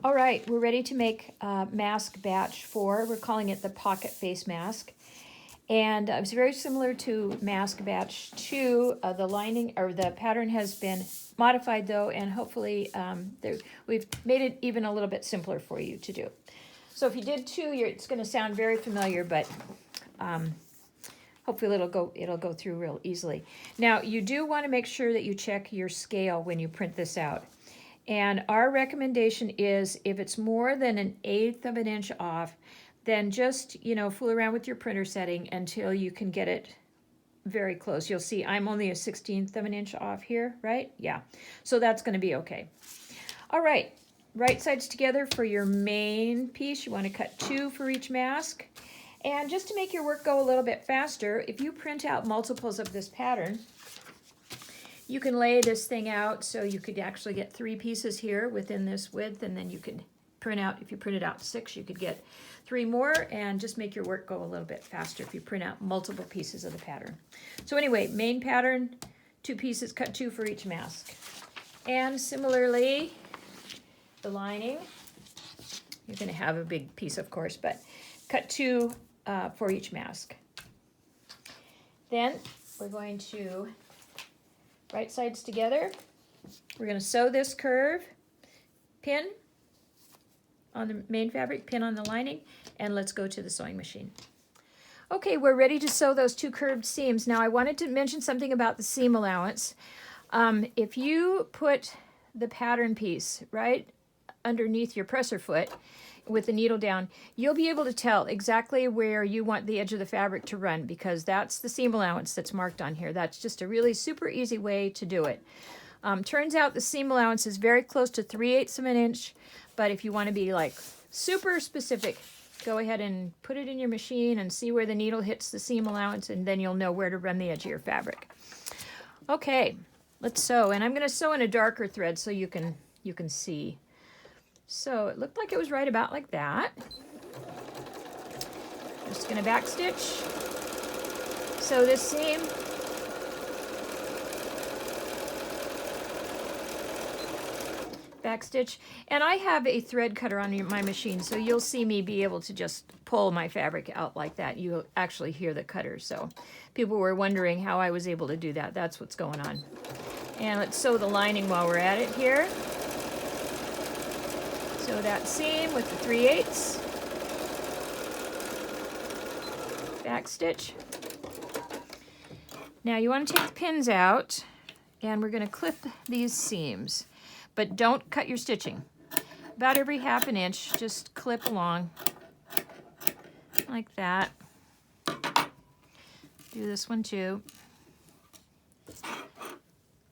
All right, we're ready to make mask batch 4. We're calling it the pocket face mask. And it's very similar to mask batch 2. The lining or the pattern has been modified though, and hopefully we've made it even a little bit simpler for you to do. So if you did 2, it's going to sound very familiar, but hopefully it'll go through real easily. Now you do want to make sure that you check your scale when you print this out. And our recommendation is if it's more than 1/8 of an inch off, then just, fool around with your printer setting until you can get it very close. You'll see I'm only 1/16 of an inch off here, right? Yeah, so that's going to be okay. All right, right sides together for your main piece. You want to cut 2 for each mask. And just to make your work go a little bit faster, if you print out multiples of this pattern, you can lay this thing out so you could actually get 3 pieces here within this width, and then you could print out, if you printed out 6, you could get 3 more and just make your work go a little bit faster if you print out multiple pieces of the pattern. So anyway, main pattern, 2 pieces, cut 2 for each mask. And similarly, the lining, you're going to have a big piece of course, but cut 2 for each mask. Then we're going to right sides together. We're going to sew this curve, pin on the main fabric, pin on the lining, and let's go to the sewing machine. Okay, we're ready to sew those 2 curved seams. Now I wanted to mention something about the seam allowance. If you put the pattern piece right underneath your presser foot with the needle down, you'll be able to tell exactly where you want the edge of the fabric to run, because that's the seam allowance that's marked on here. That's just a really super easy way to do it. Turns out the seam allowance is very close to 3/8 of an inch, but if you want to be like super specific, go ahead and put it in your machine and see where the needle hits the seam allowance, and then you'll know where to run the edge of your fabric. Okay, let's sew, and I'm going to sew in a darker thread so you can see. So it looked like it was right about like that. Just going to back stitch. Sew this seam. Back stitch. And I have a thread cutter on my machine, so you'll see me be able to just pull my fabric out like that. You'll actually hear the cutter. So people were wondering how I was able to do that. That's what's going on. And let's sew the lining while we're at it here. Sew that seam with the 3/8. Back stitch. Now you want to take the pins out, and we're going to clip these seams, but don't cut your stitching. About every 1/2 inch, just clip along like that. Do this one too.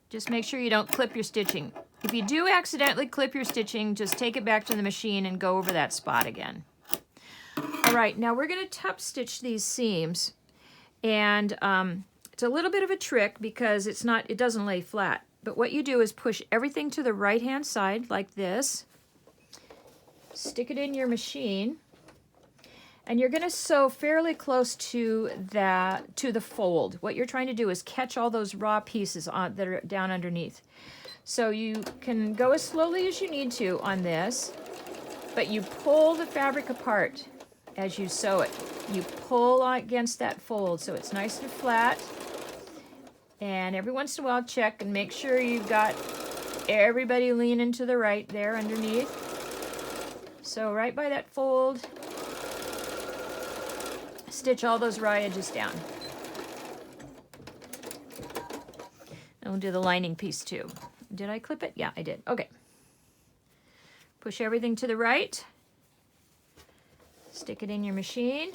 Just make sure you don't clip your stitching. If you do accidentally clip your stitching, just take it back to the machine and go over that spot again. All right, now we're going to top stitch these seams, and it's a little bit of a trick because it doesn't lay flat. But what you do is push everything to the right-hand side like this, stick it in your machine, and you're going to sew fairly close to the fold. What you're trying to do is catch all those raw pieces that are down underneath. So you can go as slowly as you need to on this, but you pull the fabric apart as you sew it. You pull against that fold so it's nice and flat. And every once in a while check and make sure you've got everybody leaning to the right there underneath. So right by that fold, stitch all those raw edges down. And we'll do the lining piece too. Did I clip it? Yeah, I did. Okay. Push everything to the right. Stick it in your machine.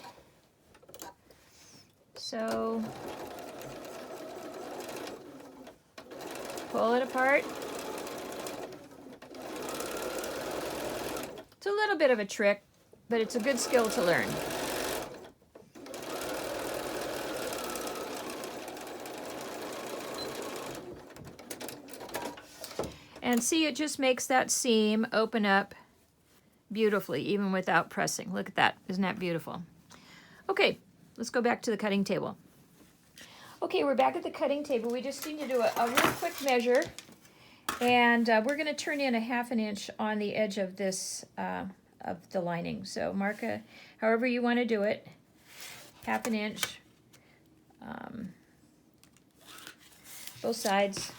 So pull it apart. It's a little bit of a trick, but it's a good skill to learn. And see, it just makes that seam open up beautifully, even without pressing. Look at that. Isn't that beautiful? Okay, let's go back to the cutting table. Okay, we're back at the cutting table. We just need to do a real quick measure. And we're going to turn in a 1/2 inch on the edge of this, of the lining. So mark however you want to do it, 1/2 inch, both sides.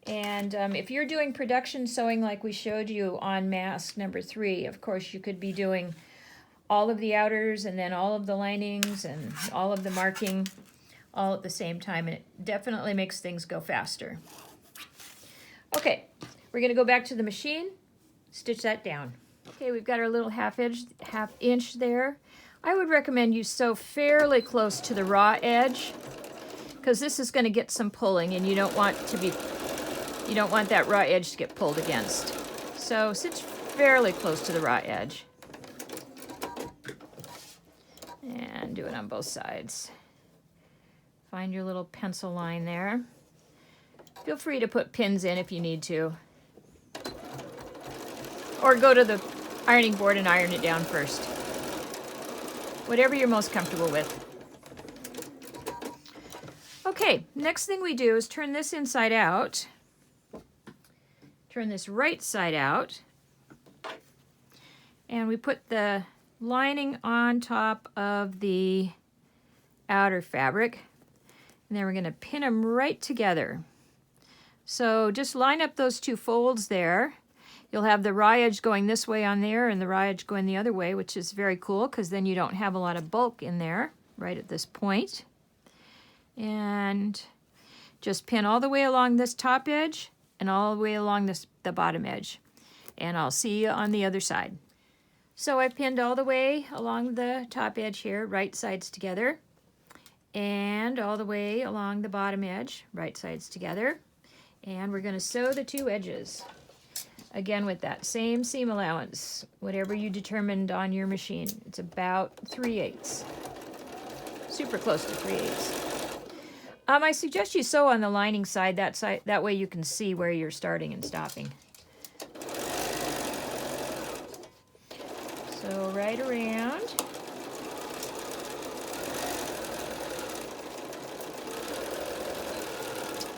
And if you're doing production sewing like we showed you on mask number 3, of course you could be doing all of the outers and then all of the linings and all of the marking all at the same time, and it definitely makes things go faster. Okay, we're going to go back to the machine, stitch that down. Okay, we've got our little 1/2 inch there. I would recommend you sew fairly close to the raw edge, because this is going to get some pulling, and you don't want that raw edge to get pulled against. So stitch fairly close to the raw edge. And do it on both sides. Find your little pencil line there. Feel free to put pins in if you need to. Or go to the ironing board and iron it down first. Whatever you're most comfortable with. Okay, next thing we do is turn this inside out. Turn this right side out. And we put the lining on top of the outer fabric. And then we're going to pin them right together. So just line up those 2 folds there. You'll have the raw edge going this way on there and the raw edge going the other way, which is very cool because then you don't have a lot of bulk in there right at this point. And just pin all the way along this top edge and all the way along the bottom edge. And I'll see you on the other side. So I pinned all the way along the top edge here, right sides together, and all the way along the bottom edge, right sides together. And we're going to sew the 2 edges. Again with that same seam allowance, whatever you determined on your machine. It's about 3/8. Super close to 3/8. I suggest you sew on the lining side, that way you can see where you're starting and stopping. So right around.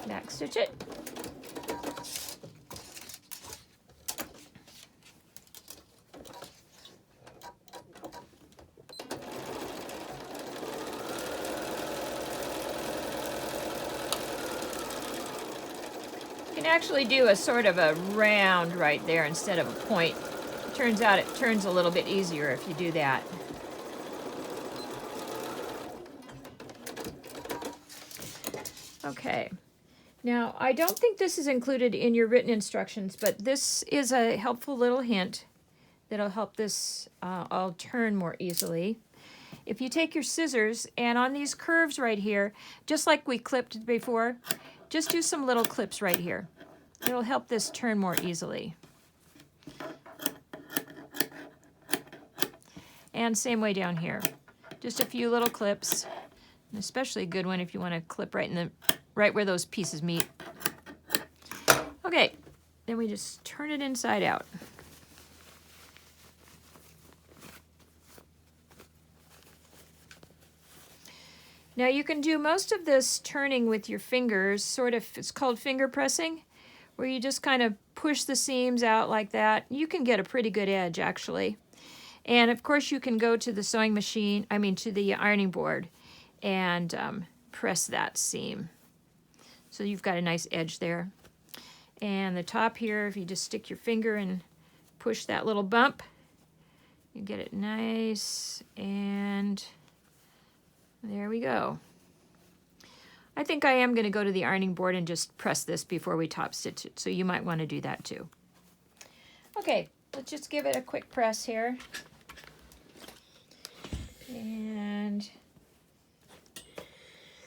Back stitch it. You can actually do a sort of a round right there instead of a point. Turns out it turns a little bit easier if you do that. Okay, now I don't think this is included in your written instructions, but this is a helpful little hint that'll help this all turn more easily. If you take your scissors and on these curves right here, just like we clipped before, just do some little clips right here. It'll help this turn more easily. And same way down here. Just a few little clips, and especially a good one if you want to clip right where those pieces meet. Okay, then we just turn it inside out. Now you can do most of this turning with your fingers, sort of, it's called finger pressing, where you just kind of push the seams out like that. You can get a pretty good edge actually. And of course you can go to the sewing machine, to the ironing board and press that seam. So you've got a nice edge there. And the top here, if you just stick your finger and push that little bump, you get it nice, and there we go. I think I am going to go to the ironing board and just press this before we top stitch it, so you might want to do that too. Okay, let's just give it a quick press here. And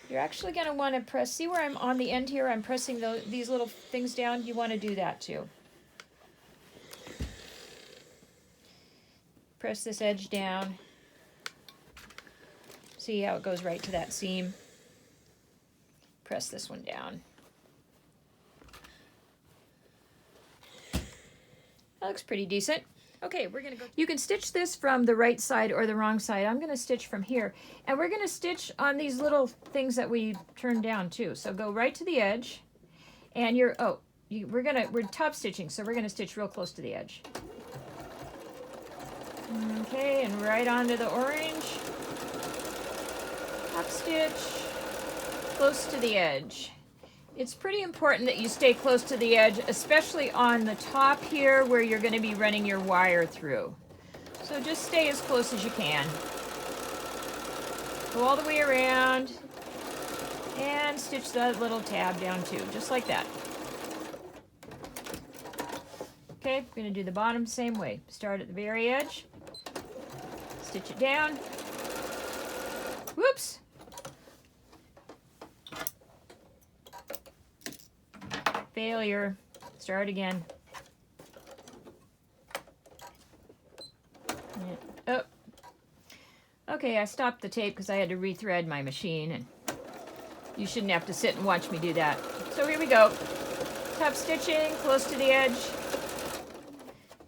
you're actually going to want to press, see where I'm on the end here, I'm pressing these little things down, you want to do that too. Press this edge down. See how it goes right to that seam. Press this one down. That looks pretty decent. Okay, we're gonna go. You can stitch this from the right side or the wrong side. I'm gonna stitch from here. And we're gonna stitch on these little things that we turned down too. So go right to the edge And we're top stitching, so we're gonna stitch real close to the edge. Okay, and right onto the orange. Top stitch, close to the edge. It's pretty important that you stay close to the edge, especially on the top here where you're going to be running your wire through. So just stay as close as you can. Go all the way around and stitch that little tab down too, just like that. Okay, we're going to do the bottom same way. Start at the very edge, stitch it down. Whoops! Failure. Start again. Oh. Okay, I stopped the tape because I had to rethread my machine, and you shouldn't have to sit and watch me do that. So here we go. Top stitching, close to the edge.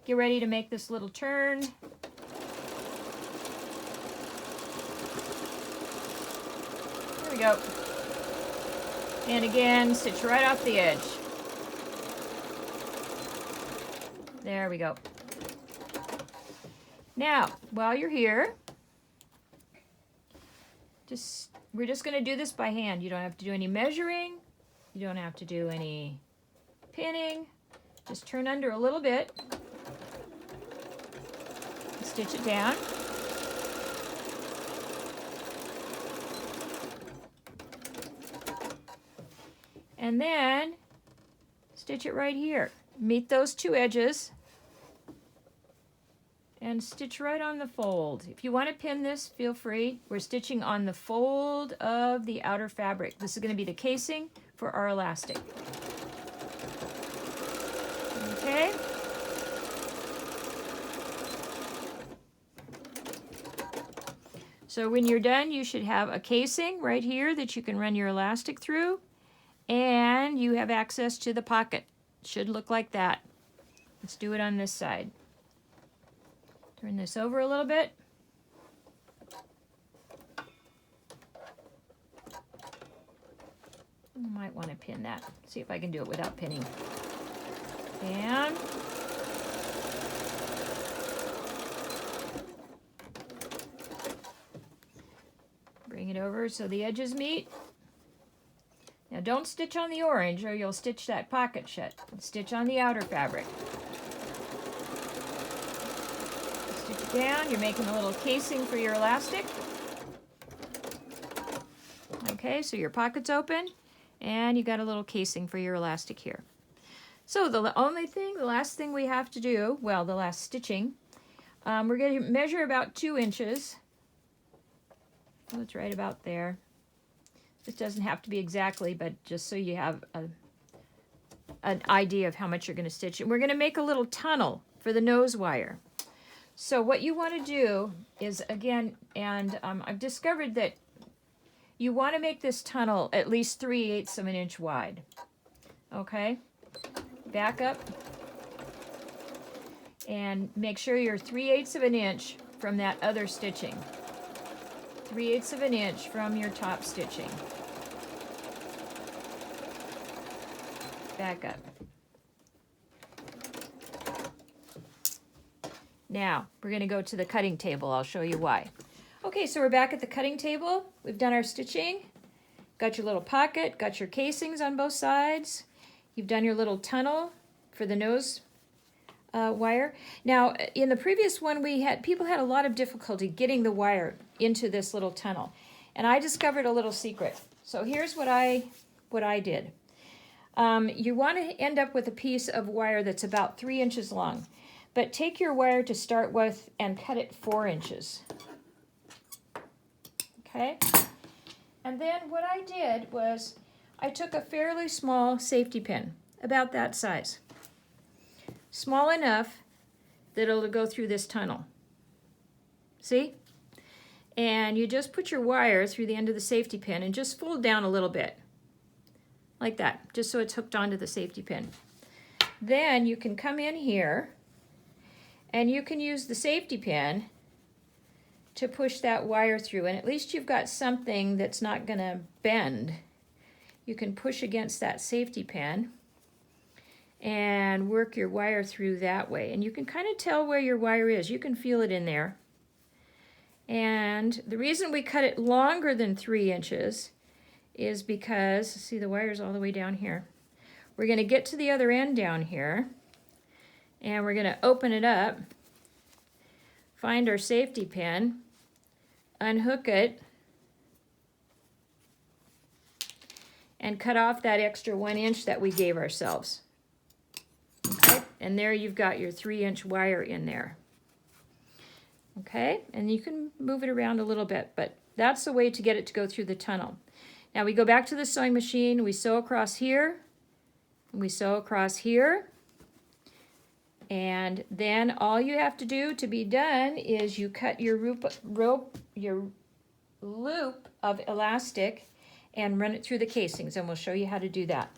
Get ready to make this little turn. Here we go. And again, stitch right off the edge. There we go. Now, while you're here, we're just going to do this by hand. You don't have to do any measuring. You don't have to do any pinning. Just turn under a little bit. Stitch it down. And then stitch it right here. Meet those two edges and stitch right on the fold. If you want to pin this, feel free. We're stitching on the fold of the outer fabric. This is going to be the casing for our elastic. Okay. So when you're done, you should have a casing right here that you can run your elastic through, and you have access to the pocket. Should look like that. Let's do it on this side. Turn this over a little bit. I might want to pin that. See if I can do it without pinning. And bring it over so the edges meet. Now don't stitch on the orange or you'll stitch that pocket shut. Stitch on the outer fabric. Stitch it down. You're making a little casing for your elastic. Okay, so your pocket's open and you got a little casing for your elastic here. So the last thing we have to do, well, the last stitching, we're going to measure about 2 inches. So it's right about there. This doesn't have to be exactly, but just so you have an idea of how much you're going to stitch. And we're going to make a little tunnel for the nose wire. So what you want to do is, again, and I've discovered that you want to make this tunnel at least 3/8 of an inch wide. Okay? Back up and make sure you're 3/8 of an inch from that other stitching. 3/8 of an inch from your top stitching. Back up. Now, we're going to go to the cutting table. I'll show you why. Okay, so we're back at the cutting table. We've done our stitching. Got your little pocket, got your casings on both sides. You've done your little tunnel for the nose wire. Now, in the previous one, people had a lot of difficulty getting the wire into this little tunnel, and I discovered a little secret. So here's what I did. You want to end up with a piece of wire that's about 3 inches long, but take your wire to start with and cut it 4 inches. Okay, and then what I did was I took a fairly small safety pin, about that size. Small enough that it'll go through this tunnel. See? And you just put your wire through the end of the safety pin and just fold down a little bit. Like that, just so it's hooked onto the safety pin. Then you can come in here and you can use the safety pin to push that wire through, and at least you've got something that's not going to bend you can push against that safety pin and work your wire through that way. And you can kind of tell where your wire is. You can feel it in there. And the reason we cut it longer than 3 inches is because, see, the wire's all the way down here. We're going to get to the other end down here, and we're going to open it up, find our safety pin, unhook it, and cut off that extra 1 inch that we gave ourselves. Okay, and there you've got your 3-inch wire in there. Okay, and you can move it around a little bit, but that's the way to get it to go through the tunnel. Now we go back to the sewing machine, we sew across here, and we sew across here, and then all you have to do to be done is you cut your loop of elastic and run it through the casings, and we'll show you how to do that.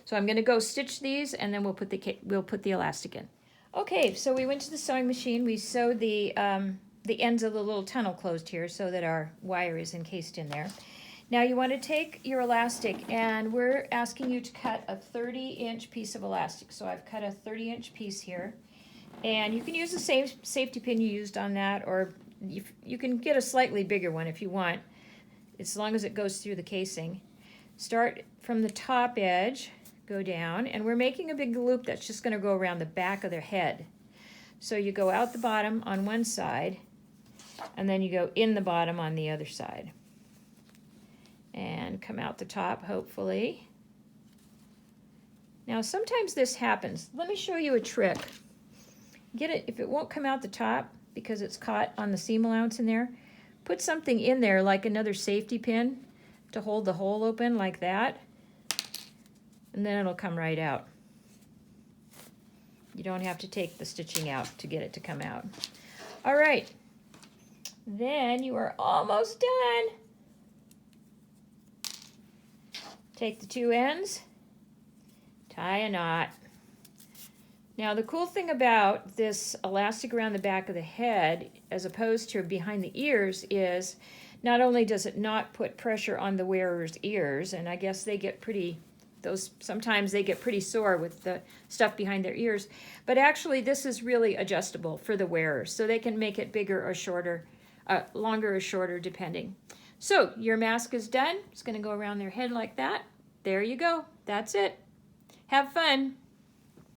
So I'm going to go stitch these, and then we'll put the elastic in. Okay, so we went to the sewing machine. We sewed the ends of the little tunnel closed here so that our wire is encased in there. Now you want to take your elastic, and we're asking you to cut a 30-inch piece of elastic. So I've cut a 30-inch piece here, and you can use the same safety pin you used on that, or you can get a slightly bigger one if you want, as long as it goes through the casing. Start from the top edge, go down, and we're making a big loop that's just going to go around the back of their head. So you go out the bottom on one side, and then you go in the bottom on the other side. And come out the top, hopefully. Now sometimes this happens. Let me show you a trick. Get it, if it won't come out the top because it's caught on the seam allowance in there, put something in there like another safety pin to hold the hole open like that, and then it'll come right out. You don't have to take the stitching out to get it to come out. All right, then you are almost done. Take the 2 ends, tie a knot. Now the cool thing about this elastic around the back of the head as opposed to behind the ears is not only does it not put pressure on the wearer's ears, and I guess they get sometimes they get pretty sore with the stuff behind their ears, but actually this is really adjustable for the wearer, so they can make it bigger or shorter, longer or shorter depending. So your mask is done. It's going to go around their head like that. There you go. That's it. Have fun.